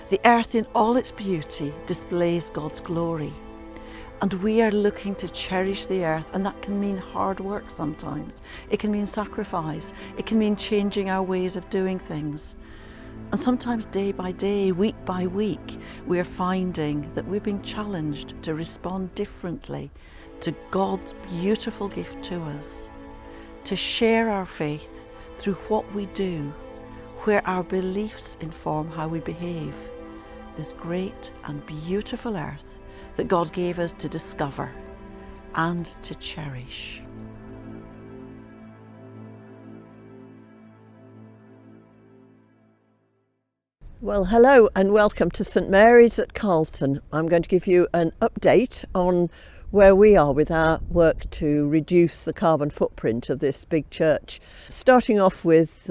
The earth in all its beauty displays God's glory. And we are looking to cherish the earth, and that can mean hard work sometimes. It can mean sacrifice. It can mean changing our ways of doing things. And sometimes day by day, week by week, we are finding that we're being challenged to respond differently to God's beautiful gift to us, to share our faith through what we do, where our beliefs inform how we behave. This great and beautiful earth that God gave us to discover and to cherish. Well, hello and welcome to St Mary's at Carlton. I'm going to give you an update on where we are with our work to reduce the carbon footprint of this big church. Starting off with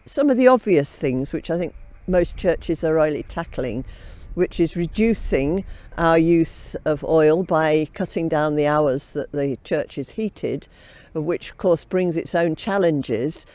some of the obvious things which I think most churches are really tackling, which is reducing our use of oil by cutting down the hours that the church is heated, which of course brings its own challenges.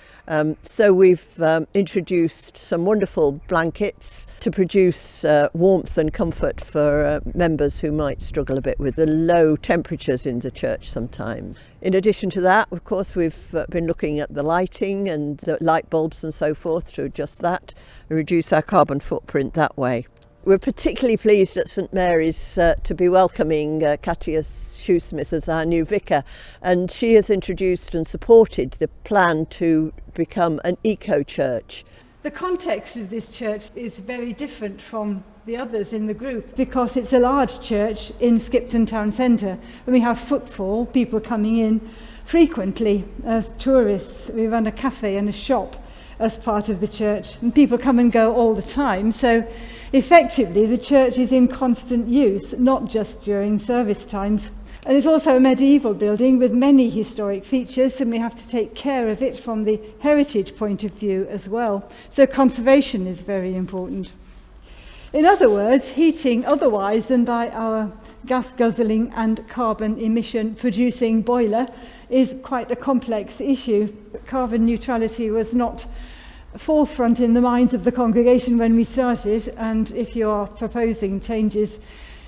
So we've introduced some wonderful blankets to produce warmth and comfort for members who might struggle a bit with the low temperatures in the church sometimes. In addition to that, of course, we've been looking at the lighting and the light bulbs and so forth to adjust that and reduce our carbon footprint that way. We're particularly pleased at St Mary's to be welcoming Katia Shoesmith as our new vicar, and she has introduced and supported the plan to become an eco-church. The context of this church is very different from the others in the group because it's a large church in Skipton town centre, and we have footfall, people coming in frequently as tourists. We run a cafe and a shop as part of the church, and people come and go all the time. So effectively the church is in constant use, not just during service times. And it's also a medieval building with many historic features, and we have to take care of it from the heritage point of view as well. So conservation is very important. In other words, heating otherwise than by our gas guzzling and carbon emission producing boiler is quite a complex issue. Carbon neutrality was not forefront in the minds of the congregation when we started, and if you are proposing changes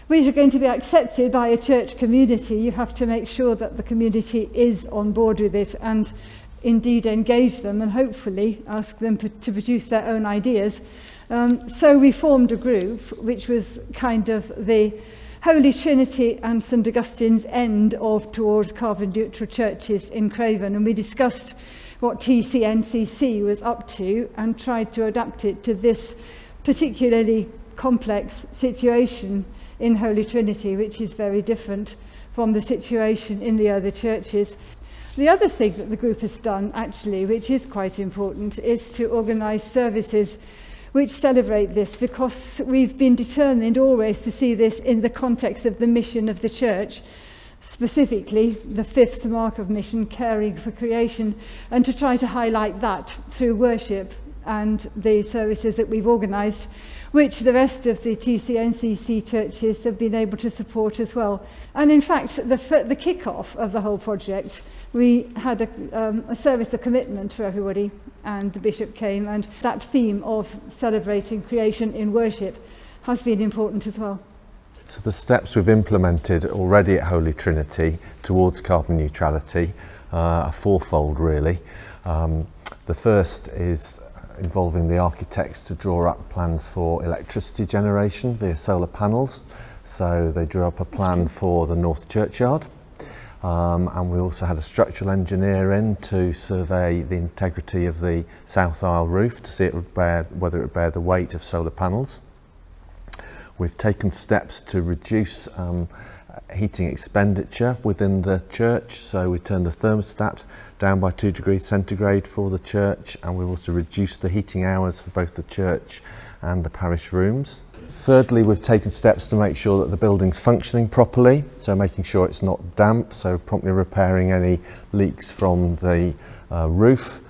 which are going to be accepted by a church community, you have to make sure that the community is on board with it and indeed engage them and hopefully ask them to produce their own ideas. So we formed a group which was kind of the Holy Trinity and St Augustine's end of towards carbon neutral churches in Craven, and we discussed what TCNCC was up to and tried to adapt it to this particularly complex situation in Holy Trinity, which is very different from the situation in the other churches. The other thing that the group has done, actually, which is quite important, is to organise services which celebrate this, because we've been determined always to see this in the context of the mission of the church, specifically the fifth mark of mission, caring for creation, and to try to highlight that through worship and the services that we've organised, which the rest of the TCNCC churches have been able to support as well. And in fact, the kick-off of the whole project, we had a service of commitment for everybody, and the bishop came, and that theme of celebrating creation in worship has been important as well. So the steps we've implemented already at Holy Trinity towards carbon neutrality are fourfold really. The first is involving the architects to draw up plans for electricity generation via solar panels. So they drew up a plan for the North Churchyard, and we also had a structural engineer in to survey the integrity of the south aisle roof to see whether it would bear the weight of solar panels. We've taken steps to reduce heating expenditure within the church, so we turned the thermostat down by 2 degrees centigrade for the church, and we've also reduced the heating hours for both the church and the parish rooms. Thirdly, we've taken steps to make sure that the building's functioning properly, so making sure it's not damp, so promptly repairing any leaks from the roof,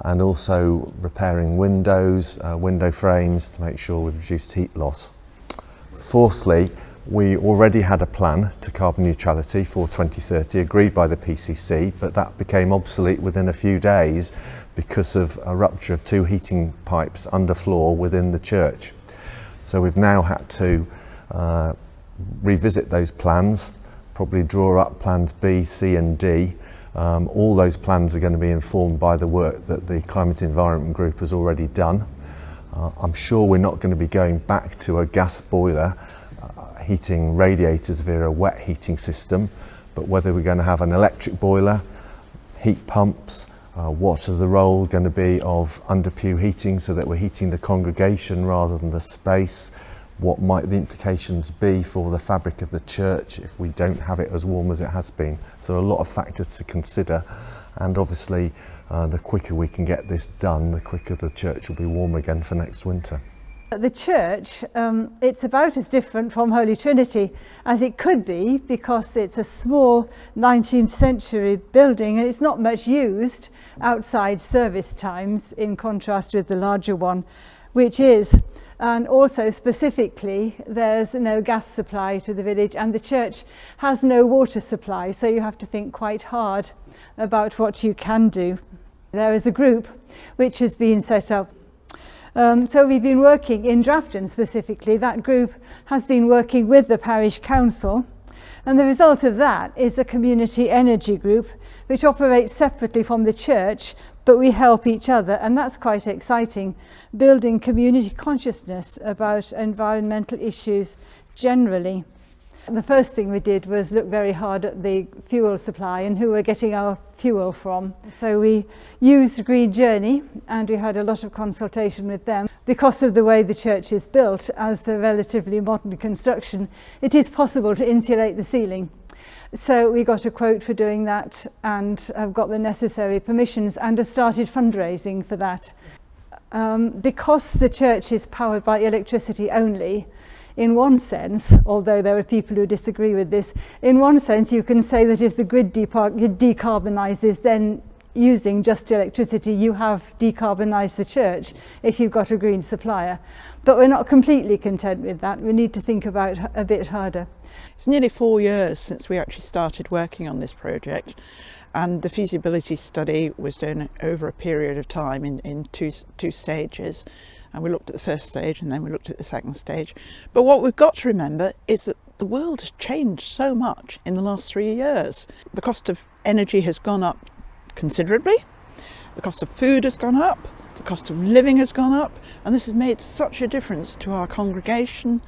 and also repairing windows, window frames to make sure we've reduced heat loss. Fourthly, we already had a plan to carbon neutrality for 2030 agreed by the PCC, but that became obsolete within a few days because of a rupture of 2 heating pipes underfloor within the church. So we've now had to revisit those plans, probably draw up plans B, C and D. All those plans are going to be informed by the work that the Climate Environment Group has already done. I'm sure we're not going to be going back to a gas boiler heating radiators via a wet heating system, but whether we're going to have an electric boiler, heat pumps, what are the role going to be of under pew heating so that we're heating the congregation rather than the space, what might the implications be for the fabric of the church if we don't have it as warm as it has been. So a lot of factors to consider, and obviously the quicker we can get this done, the quicker the church will be warm again for next winter. The church, it's about as different from Holy Trinity as it could be, because it's a small 19th century building and it's not much used outside service times, in contrast with the larger one, which is. And also specifically, there's no gas supply to the village and the church has no water supply, so you have to think quite hard about what you can do. There is a group which has been set up. So we've been working in Drafton specifically. That group has been working with the parish council, and the result of that is a community energy group which operates separately from the church, but we help each other, and that's quite exciting, building community consciousness about environmental issues generally. The first thing we did was look very hard at the fuel supply and who we're getting our fuel from. So we used Green Journey, and we had a lot of consultation with them. Because of the way the church is built, as a relatively modern construction, it is possible to insulate the ceiling. So we got a quote for doing that and have got the necessary permissions and have started fundraising for that. Because the church is powered by electricity only, in one sense, although there are people who disagree with this, in one sense you can say that if the grid decarbonises, then using just electricity you have decarbonised the church if you've got a green supplier. But we're not completely content with that. We need to think about a bit harder. It's nearly 4 years since we actually started working on this project, and the feasibility study was done over a period of time in two stages. And we looked at the first stage and then we looked at the second stage. But what we've got to remember is that the world has changed so much in the last 3 years. The cost of energy has gone up considerably, the cost of food has gone up, the cost of living has gone up, and this has made such a difference to our congregation,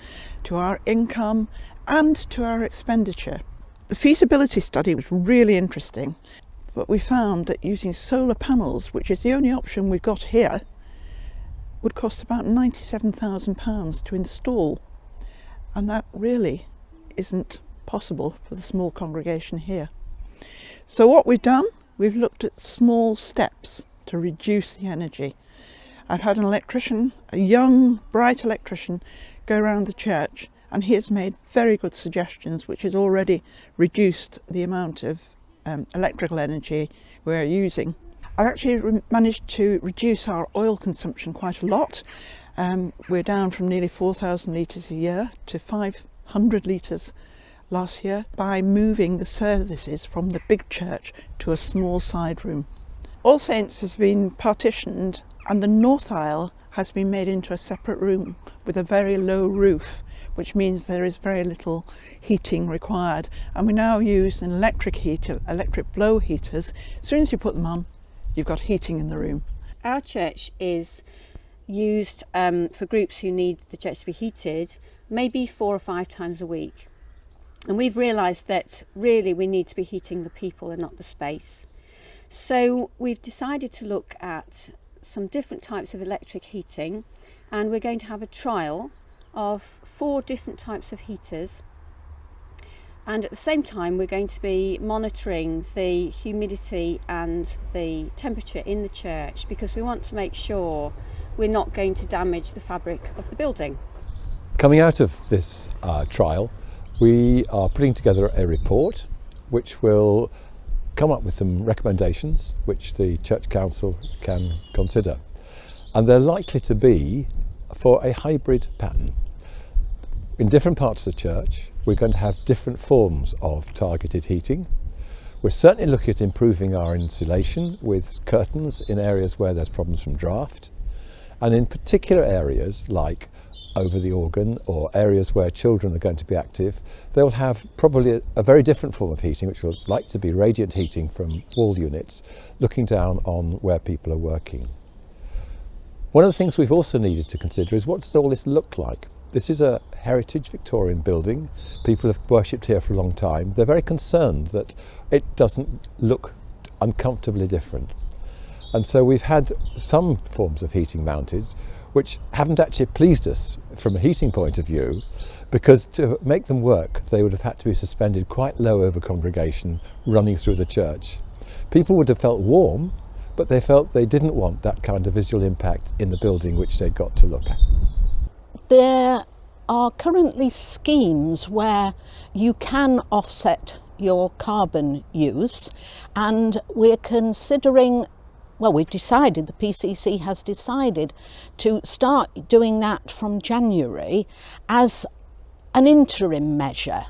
to our income and to our expenditure. The feasibility study was really interesting, but we found that using solar panels, which is the only option we've got here, would cost about £97,000 to install, and that really isn't possible for the small congregation here. So what we've done, we've looked at small steps to reduce the energy. I've had an electrician, a young, bright electrician, go around the church, and he has made very good suggestions which has already reduced the amount of electrical energy we're using. I've actually managed to reduce our oil consumption quite a lot. We're down from nearly 4,000 litres a year to 500 litres last year by moving the services from the big church to a small side room. All Saints has been partitioned and the north aisle has been made into a separate room with a very low roof, which means there is very little heating required. And we now use an electric heater, electric blow heaters. As soon as you put them on, you've got heating in the room. Our church is used for groups who need the church to be heated maybe 4 or 5 times a week. And we've realised that really we need to be heating the people and not the space. So we've decided to look at some different types of electric heating, and we're going to have a trial of 4 different types of heaters. And at the same time, we're going to be monitoring the humidity and the temperature in the church, because we want to make sure we're not going to damage the fabric of the building. Coming out of this trial, we are putting together a report which will come up with some recommendations which the Church Council can consider. And they're likely to be for a hybrid pattern. In different parts of the church, we're going to have different forms of targeted heating. We're certainly looking at improving our insulation with curtains in areas where there's problems from draft, and in particular areas like over the organ, or areas where children are going to be active, they'll have probably a very different form of heating, which will like to be radiant heating from wall units, looking down on where people are working. One of the things we've also needed to consider is, what does all this look like? This is a heritage Victorian building. People have worshipped here for a long time. They're very concerned that it doesn't look uncomfortably different. And so we've had some forms of heating mounted which haven't actually pleased us from a heating point of view, because to make them work they would have had to be suspended quite low over congregation running through the church. People would have felt warm, but they felt they didn't want that kind of visual impact in the building which they'd got to look at. There are currently schemes where you can offset your carbon use, and we're considering, well, we've decided, the PCC has decided to start doing that from January as an interim measure,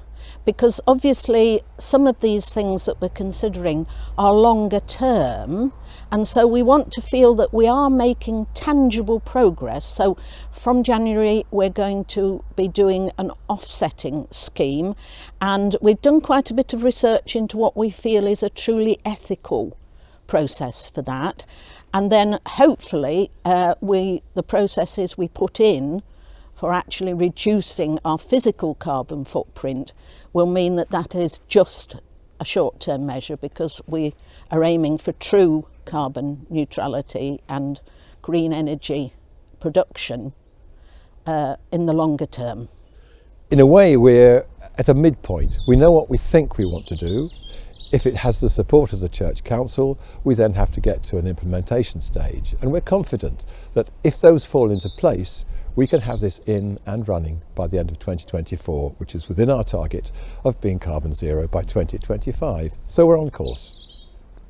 because obviously some of these things that we're considering are longer term, and so we want to feel that we are making tangible progress. So from January we're going to be doing an offsetting scheme, and we've done quite a bit of research into what we feel is a truly ethical process for that, and then hopefully the processes we put in for actually reducing our physical carbon footprint will mean that that is just a short-term measure, because we are aiming for true carbon neutrality and green energy production in the longer term. In a way, we're at a midpoint. We know what we think we want to do. If it has the support of the Church Council, we then have to get to an implementation stage. And we're confident that if those fall into place, we can have this in and running by the end of 2024, which is within our target of being carbon zero by 2025. So we're on course.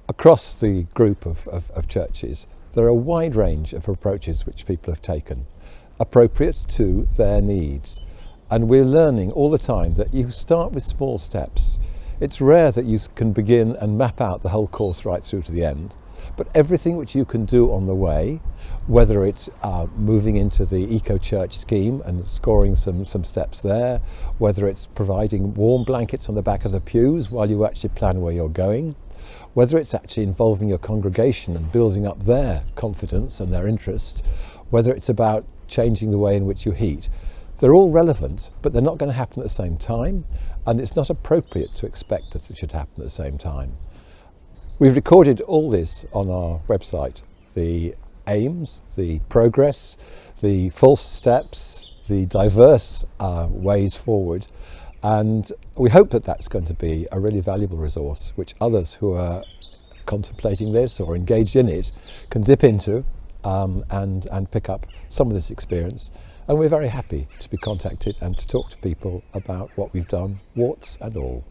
Across the group of churches, there are a wide range of approaches which people have taken, appropriate to their needs. And we're learning all the time that you start with small steps. It's rare that you can begin and map out the whole course right through to the end, but everything which you can do on the way, whether it's moving into the eco-church scheme and scoring some steps there, whether it's providing warm blankets on the back of the pews while you actually plan where you're going, whether it's actually involving your congregation and building up their confidence and their interest, whether it's about changing the way in which you heat. They're all relevant, but they're not going to happen at the same time, and it's not appropriate to expect that it should happen at the same time. We've recorded all this on our website, the aims, the progress, the false steps, the diverse ways forward, and we hope that that's going to be a really valuable resource which others who are contemplating this or engaged in it can dip into and pick up some of this experience. And we're very happy to be contacted and to talk to people about what we've done, warts and all.